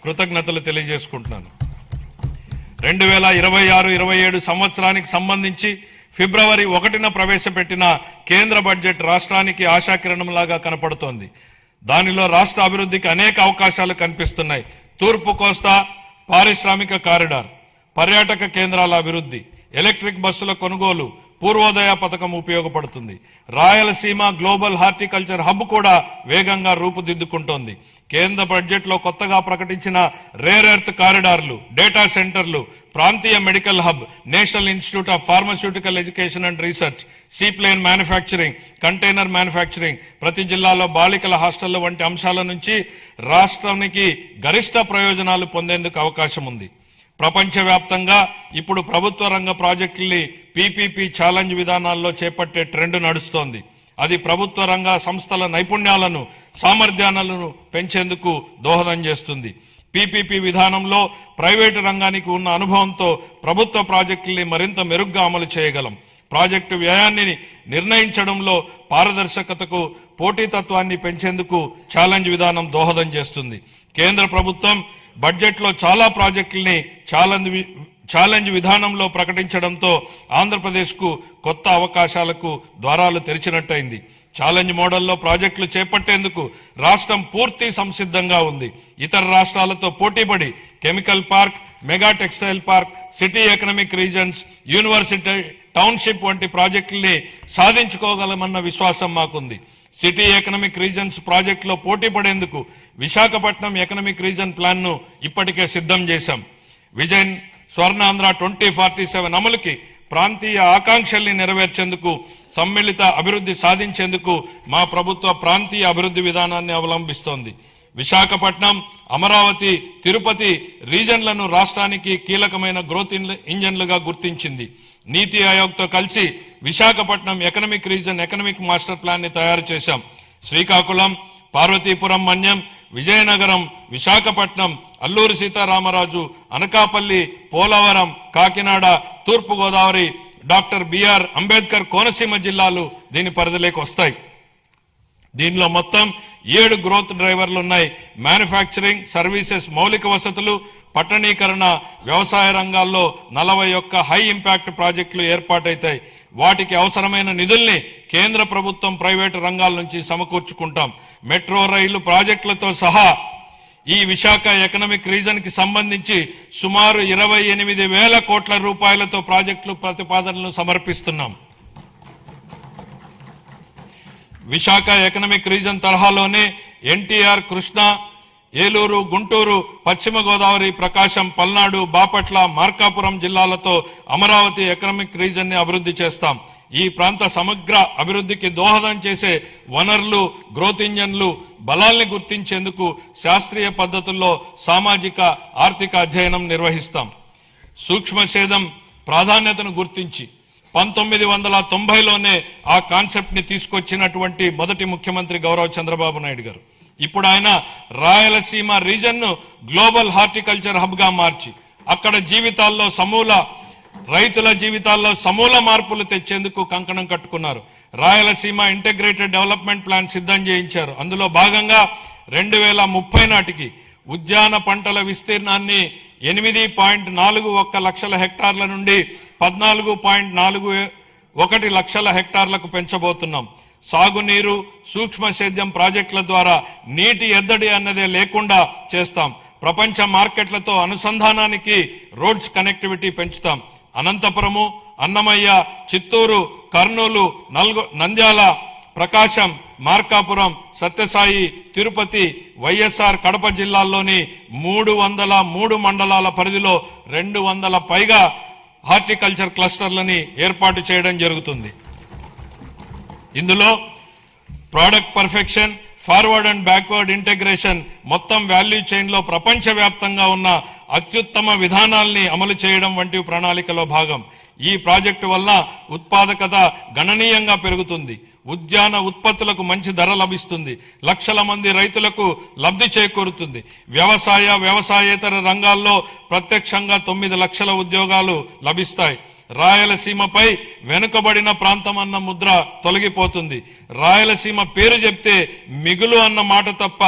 కృతజ్ఞతలు తెలియజేసుకుంటున్నాను. 2026-27 సంవత్సరానికి సంబంధించి ఫిబ్రవరి 1న ప్రవేశపెట్టిన కేంద్ర బడ్జెట్ రాష్ట్రానికి ఆశాకిరణంలాగా కనపడుతోంది. దానిలో రాష్ట్ర అభివృద్ధికి అనేక అవకాశాలు కనిపిస్తున్నాయి. తూర్పు కోస్తా పారిశ్రామిక కారిడార్, పర్యాటక కేంద్రాల అభివృద్ధి, ఎలక్ట్రిక్ బస్సుల కొనుగోలు, పూర్వోదయ పథకం ఉపయోగపడుతుంది. రాయలసీమ గ్లోబల్ హార్టికల్చర్ హబ్ కూడా వేగంగా రూపుదిద్దుకుంటోంది. కేంద్ర బడ్జెట్ లో కొత్తగా ప్రకటించిన రేర్ ఎర్త్ కారిడార్లు, డేటా సెంటర్లు, ప్రాంతీయ medical hub, national institute of pharmaceutical education and research, seaplane manufacturing, container manufacturing, ప్రతి జిల్లాలో బాలికల హాస్టళ్ల వంటి అంశాల నుంచి రాష్ట్రానికి గరిష్ట ప్రయోజనాలు పొందేందుకు అవకాశం ఉంది. ప్రపంచవ్యాప్తంగా ఇప్పుడు ప్రభుత్వ రంగ ప్రాజెక్టుల్ని పీపీపీ ఛాలెంజ్ విధానాల్లో చేపట్టే ట్రెండ్ నడుస్తోంది. అది ప్రభుత్వ రంగ సంస్థల నైపుణ్యాలను, సామర్థ్యాలను పెంచేందుకు దోహదం చేస్తుంది. పీపీపీ విధానంలో ప్రైవేటు రంగానికి ఉన్న అనుభవంతో ప్రభుత్వ ప్రాజెక్టుల్ని మరింత మెరుగ్గా అమలు చేయగలం. ప్రాజెక్టు వ్యయాన్ని నిర్ణయించడంలో పారదర్శకతకు, పోటీతత్వాన్ని పెంచేందుకు ఛాలెంజ్ విధానం దోహదం చేస్తుంది. కేంద్ర ప్రభుత్వం బడ్జెట్ లో చాలా ప్రాజెక్టుల్ని ఛాలెంజ్ విధానంలో ప్రకటించడంతో ఆంధ్రప్రదేశ్ కు కొత్త అవకాశాలకు ద్వారాలు తెరిచినట్టయింది. ఛాలెంజ్ మోడల్లో ప్రాజెక్టులు చేపట్టేందుకు రాష్ట్రం పూర్తి సంసిద్ధంగా ఉంది. ఇతర రాష్ట్రాలతో పోటీపడి chemical park, mega textile park, city economic reasons, university township వంటి ప్రాజెక్టుల్ని సాధించుకోగలమన్న విశ్వాసం మాకుంది. సిటీ ఎకనామిక్ రీజన్స్ ప్రాజెక్టులో పోటీ పడేందుకు విశాఖపట్నం ఎకనామిక్ రీజన్ ప్లాన్ ను ఇప్పటికే సిద్ధం చేశాం. విజయన్ స్వర్ణాంధ్ర 2047 అమలుకి, ప్రాంతీయ ఆకాంక్షల్ని నెరవేర్చేందుకు, సమ్మిళిత అభివృద్ధి సాధించేందుకు మా ప్రభుత్వ ప్రాంతీయ అభివృద్ధి విధానాన్ని అవలంబిస్తోంది. విశాఖపట్నం, అమరావతి, తిరుపతి రీజన్లను రాష్ట్రానికి కీలకమైన గ్రోత్ ఇంజన్లుగా గుర్తించింది. నీతి ఆయోగ్ తో కలిసి Visakhapatnam economic reason economic master plan ని తయారు చేశాం. శ్రీకాకుళం, పార్వతీపురం మన్యం, విజయనగరం, విశాఖపట్నం, అల్లూరి సీతారామరాజు, అనకాపల్లి, పోలవరం, కాకినాడ, తూర్పు గోదావరి, డాక్టర్ బిఆర్ అంబేద్కర్ కోనసీమ జిల్లాలు దీని పరిధిలోకి వస్తాయి. దీనిలో మొత్తం 7 గ్రోత్ డ్రైవర్లు ఉన్నాయి. మ్యానుఫ్యాక్చరింగ్, సర్వీసెస్, మౌలిక వసతులు, పట్టణీకరణ, వ్యవసాయ రంగాల్లో 41 హై ఇంపాక్ట్ ప్రాజెక్టులు ఏర్పాటైతాయి. వాటికి అవసరమైన నిధుల్ని కేంద్ర ప్రభుత్వం, ప్రైవేటు రంగాల నుంచి సమకూర్చుకుంటాం. మెట్రో రైలు ప్రాజెక్టులతో సహా ఈ విశాఖ ఎకనామిక్ రీజన్ కి సంబంధించి సుమారు 28,000 కోట్ల రూపాయలతో ప్రాజెక్టులు ప్రతిపాదనలు సమర్పిస్తున్నాం. విశాఖ ఎకనామిక్ రీజన్ తరహాలోనే ఎన్టీఆర్, కృష్ణా, ఏలూరు, గుంటూరు, పశ్చిమ గోదావరి, ప్రకాశం, పల్నాడు, బాపట్ల, మార్కాపురం జిల్లాలతో అమరావతి ఎకనామిక్ రీజన్ ని అభివృద్ధి చేస్తాం. ఈ ప్రాంత సమగ్ర అభివృద్ధికి దోహదం చేసే వనరులు, గ్రోత్ ఇంజన్లు, బలాల్ని గుర్తించేందుకు శాస్త్రీయ పద్ధతుల్లో సామాజిక, ఆర్థిక అధ్యయనం నిర్వహిస్తాం. సూక్ష్మ సేద్యం ప్రాధాన్యతను గుర్తించి 1990లోనే ఆ కాన్సెప్ట్ ని తీసుకొచ్చినటువంటి మొదటి ముఖ్యమంత్రి గౌరవ చంద్రబాబు నాయుడు గారు. ఇప్పుడు ఆయన రాయలసీమ రీజన్ ను గ్లోబల్ హార్టికల్చర్ హబ్ గా మార్చి అక్కడ రైతుల జీవితాల్లో సమూల మార్పులు తెచ్చేందుకు కంకణం కట్టుకున్నారు. రాయలసీమ ఇంటిగ్రేటెడ్ డెవలప్మెంట్ ప్లాన్ సిద్ధం చేయించారు. అందులో భాగంగా 2030 నాటికి ఉద్యాన పంటల విస్తీర్ణాన్ని 8.41 లక్షల హెక్టార్ల నుండి 14.41 లక్షల హెక్టార్లకు పెంచబోతున్నాం. సాగునీరు, సూక్ష్మ సేద్యం ప్రాజెక్టుల ద్వారా నీటి ఎద్దడి అన్నదే లేకుండా చేస్తాం. ప్రపంచ మార్కెట్లతో అనుసంధానానికి రోడ్స్ కనెక్టివిటీ పెంచుతాం. అనంతపురము, అన్నమయ్య, చిత్తూరు, కర్నూలు, నంద్యాల, ప్రకాశం, మార్కాపురం, సత్యసాయి, తిరుపతి, వైఎస్ఆర్ కడప జిల్లాల్లోని 303 మండలాల పరిధిలో 200 పైగా హార్టికల్చర్ క్లస్టర్లని ఏర్పాటు చేయడం జరుగుతుంది. ఇందులో product perfection, forward and backward integration, మొత్తం వాల్యూ చైన్ లో ప్రపంచవ్యాప్తంగా ఉన్న అత్యుత్తమ విధానాల్ని అమలు చేయడం వంటి ప్రణాళికలో భాగం. ఈ ప్రాజెక్టు వల్ల ఉత్పాదకత గణనీయంగా పెరుగుతుంది. ఉద్యాన ఉత్పత్తులకు మంచి ధర లభిస్తుంది. లక్షల మంది రైతులకు లబ్ధి చేకూరుతుంది. వ్యవసాయేతర రంగాల్లో ప్రత్యక్షంగా 9 లక్షల ఉద్యోగాలు లభిస్తాయి. రాయలసీమపై వెనుకబడిన ప్రాంతం అన్న ముద్ర తొలగిపోతుంది. రాయలసీమ పేరు చెప్తే మిగులు అన్న మాట తప్ప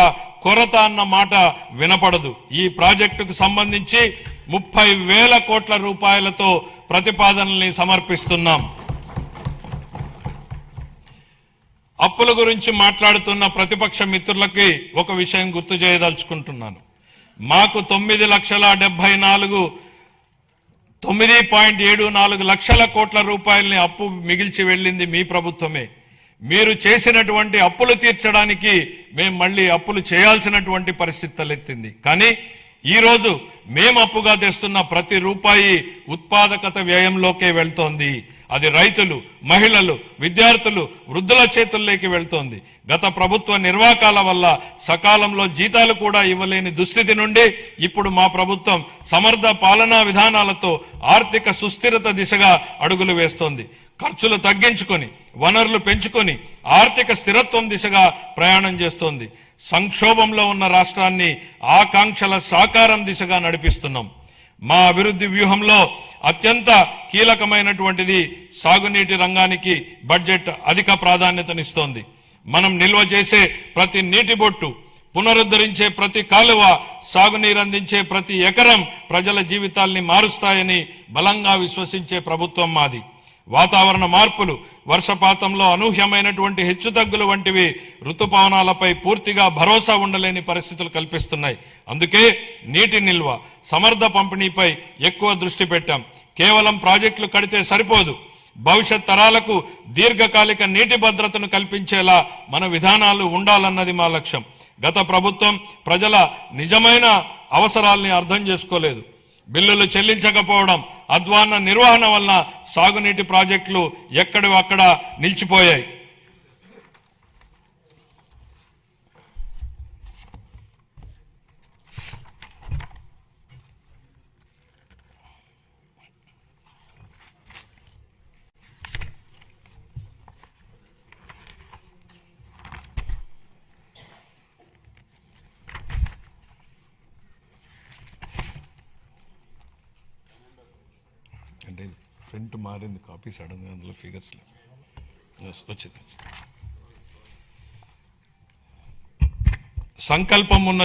కొరత అన్న మాట వినపడదు. ఈ ప్రాజెక్టుకు సంబంధించి 30,000 కోట్ల రూపాయలతో ప్రతిపాదనల్ని సమర్పిస్తున్నాం. అప్పుల గురించి మాట్లాడుతున్న ప్రతిపక్ష మిత్రులకి ఒక విషయం గుర్తు చేయదలుచుకుంటున్నాను. మాకు 9,74 లక్షల కోట్ల రూపాయలని అప్పు మిగిల్చి వెళ్ళింది మీ ప్రభుత్వమే. మీరు చేసినటువంటి అప్పులు తీర్చడానికి మేము మళ్ళీ అప్పులు చేయాల్సినటువంటి పరిస్థితి తలెత్తింది. కానీ ఈరోజు మేము అప్పుగా తెస్తున్న ప్రతి రూపాయి ఉత్పాదకత వ్యయంలోకే వెళ్తోంది. అది రైతులు, మహిళలు, విద్యార్థులు, వృద్ధుల చేతుల్లోకి వెళ్తోంది. గత ప్రభుత్వ నిర్వాకాల వల్ల సకాలంలో జీతాలు కూడా ఇవ్వలేని దుస్థితి నుండి ఇప్పుడు మా ప్రభుత్వం సమర్థ పాలనా విధానాలతో ఆర్థిక సుస్థిరత దిశగా అడుగులు వేస్తోంది. ఖర్చులు తగ్గించుకొని, వనరులు పెంచుకొని ఆర్థిక స్థిరత్వం దిశగా ప్రయాణం చేస్తోంది. సంక్షోభంలో ఉన్న రాష్ట్రాన్ని ఆకాంక్షల సాకారం దిశగా నడిపిస్తున్నాం. మా అభివృద్ధి వ్యూహంలో అత్యంత కీలకమైనటువంటిది సాగునీటి రంగానికి బడ్జెట్ అధిక ప్రాధాన్యతనిస్తోంది. మనం నిల్వ చేసే ప్రతి నీటి బొట్టు, పునరుద్ధరించే ప్రతి కాలువ, సాగునీరు అందించే ప్రతి ఎకరం ప్రజల జీవితాల్ని మారుస్తాయని బలంగా విశ్వసించే ప్రభుత్వం మాది. వాతావరణ మార్పులు, వర్షపాతంలో అనూహ్యమైనటువంటి హెచ్చుతగ్గులు వంటివి ఋతుపవనాలపై పూర్తిగా భరోసా ఉండలేని పరిస్థితులు కల్పిస్తున్నాయి. అందుకే నీటి నిల్వ, సమర్థ పంపిణీపై ఎక్కువ దృష్టి పెట్టాం. కేవలం ప్రాజెక్టులు కడితే సరిపోదు. భవిష్యత్ తరాలకు దీర్ఘకాలిక నీటి భద్రతను కల్పించేలా మన విధానాలు ఉండాలన్నది మా లక్ష్యం. గత ప్రభుత్వం ప్రజల నిజమైన అవసరాల్ని అర్థం చేసుకోలేదు. బిల్లులు చెల్లించకపోవడం, అధ్వాన్న నిర్వహణ వల్ల సాగునీటి ప్రాజెక్టులు ఎక్కడివక్కడ నిలిచిపోయాయి. అంటే ఫ్రంట్ మారింది, కాపీ సడన్గా అందులో ఫిగర్స్ వచ్చింది. సంకల్పం ఉన్న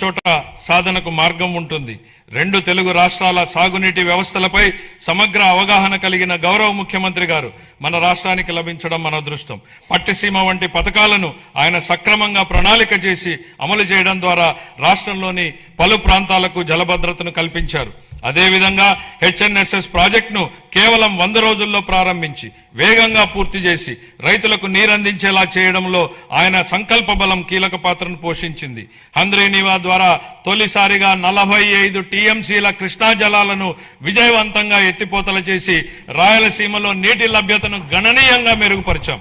చోట సాధనకు మార్గం ఉంటుంది. 2 తెలుగు రాష్ట్రాల సాగునీటి వ్యవస్థలపై సమగ్ర అవగాహన కలిగిన గౌరవ ముఖ్యమంత్రి గారు మన రాష్ట్రానికి లభించడం మన అదృష్టం. పట్టిసీమ వంటి పథకాలను ఆయన సక్రమంగా ప్రణాళిక చేసి అమలు చేయడం ద్వారా రాష్ట్రంలోని పలు ప్రాంతాలకు జలభద్రతను కల్పించారు. అదేవిధంగా హెచ్ఎన్ఎస్ఎస్ ప్రాజెక్టును కేవలం 100 రోజుల్లో ప్రారంభించి వేగంగా పూర్తి చేసి రైతులకు నీరందించేలా చేయడంలో ఆయన సంకల్ప బలం కీలక పాత్రను పోషించింది. హంద్రీనీవా ద్వారా తొలిసారిగా 45 టీఎంసీల కృష్ణా జలాలను విజయవంతంగా ఎత్తిపోతల చేసి రాయలసీమలో నీటి లభ్యతను గణనీయంగా మెరుగుపరిచాం.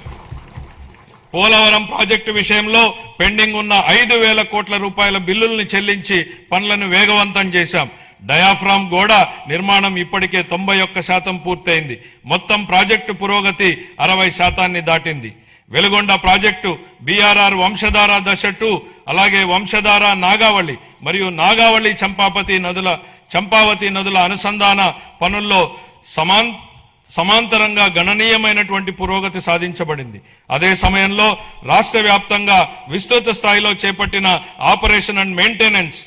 పోలవరం ప్రాజెక్టు విషయంలో పెండింగ్ ఉన్న 5,000 కోట్ల రూపాయల బిల్లుల్ని చెల్లించి పనులను వేగవంతం చేశాం. డయాఫ్రామ్ గోడ నిర్మాణం ఇప్పటికే 91% పూర్తయింది. మొత్తం ప్రాజెక్టు పురోగతి 60% దాటింది. వెలుగొండ ప్రాజెక్టు, బీఆర్ఆర్ వంశధార దశ 2, అలాగే వంశధార నాగావళి మరియు నాగావళి చంపావతి నదుల అనుసంధాన పనుల్లో సమాంతరంగా గణనీయమైనటువంటి పురోగతి సాధించబడింది. అదే సమయంలో రాష్ట్ర వ్యాప్తంగా విస్తృత స్థాయిలో చేపట్టిన ఆపరేషన్ అండ్ మెయింటెనెన్స్,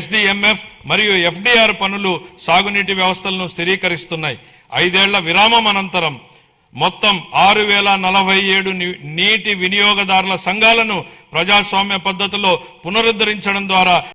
SDMF మరియు FDR పనులు సాగునీటి వ్యవస్థలను స్థిరీకరిస్తున్నాయి. 5 ఏళ్ల విరామం అనంతరం మొత్తం 6,047 నీటి వినియోగదారుల సంఘాలను ప్రజాస్వామ్య పద్ధతిలో పునరుద్ధరించడం ద్వారా